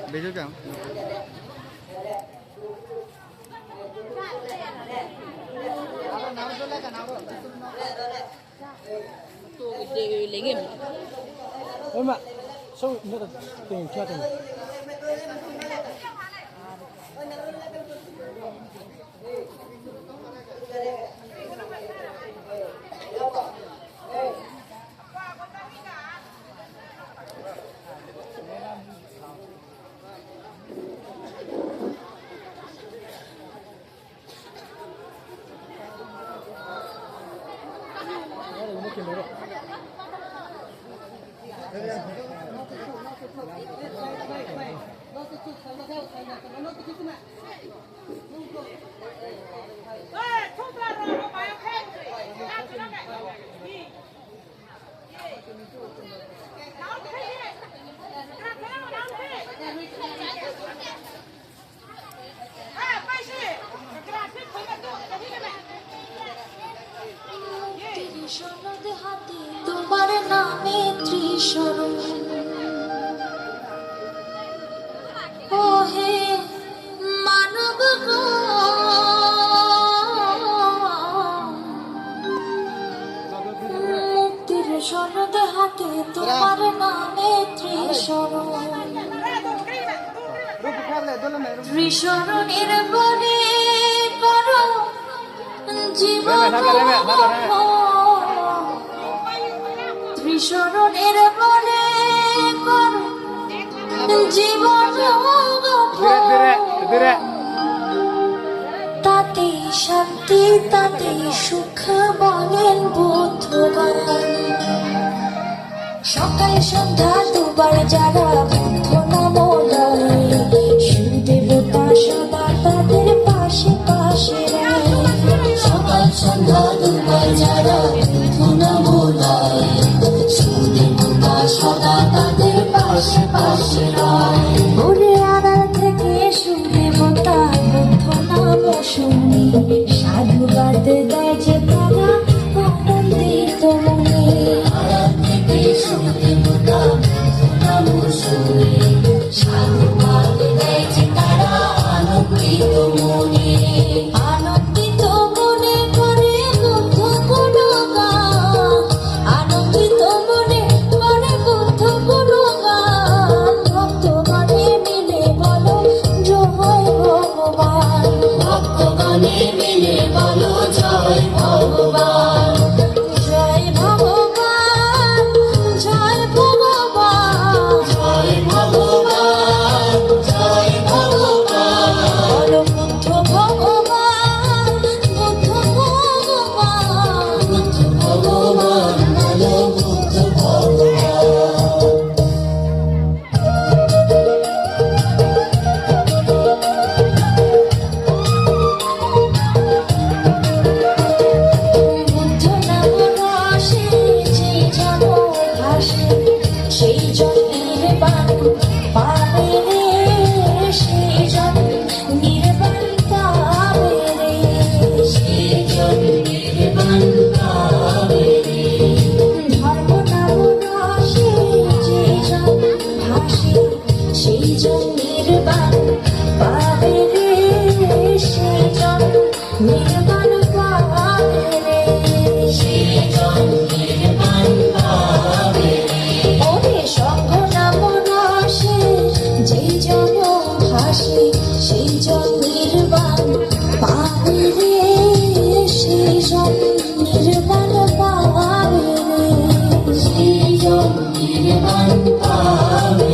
भेजो क्या लेंगे mà sao nó tiền cho tiền তোমার নামে ত্রিশরণ ও হে মানব গো মুক্তির সনদ হাতে তোমার নামে ত্রিশরণ ত্রিশরণের বলে করো জীবন ত্রিশরণের বলে করো জীবন তাতে শান্তি তাতে সুখ বলেন বুদ্ধবান সকাল সন্ধ্যা দুবার যারা বুদ্ধ নাম লয় সুদেবতা সদা তাদের পাশে পাশে রয় সকাল সন্ধ্যা দুবার যারা বুদ্ধ নাম লয় সুদেবতা সদা তাদের পাশে পাশে রয় ভোরে আড়াল থেকে সুদেবতা বুদ্ধ নাম শুনি সাধুবাদ দেয় যে তারা আনন্দিত মনে আড়াল থেকে সুদেবতা বুদ্ধ নাম শুনি সাধুবাদ দেয় যে তারা আনন্দিত মনে আনন্দিত মনে করে বুদ্ধ গুণগান আনন্দিত মনে করে বুদ্ধ গুণগান ভক্তগণে মিলে বলো জয় ভগবান ভক্তগণে মিলে বলো জয় ভগবান জয় ভগবান জয় ভগবান জয় ভগবান জয় ভগবান বলো বুদ্ধ ভগবান বুদ্ধ ভগবান বুদ্ধ ভগবান বলো বুদ্ধ ভগবান বুদ্ধ নাম রসে যে জন ভাসে সেই জন নির্বাণ পাবে রে সেই জন নির্বাণ পাবে রে সেই জন নির্বাণ পাবে রে ধর্ম নাম রসে যে জন ভাসে সেই জন নির্বাণ পাবে রে সেই জন নির্বাণ পাবে রে সেই জন নির্বাণ পাবে রে ওরে সঙ্গ নাম রসে যেই জন ভাসে সেই জন নির্বাণ পাবে রে সেই জন নির্বাণ পাবে রে সেই জন নির্বাণ পাবে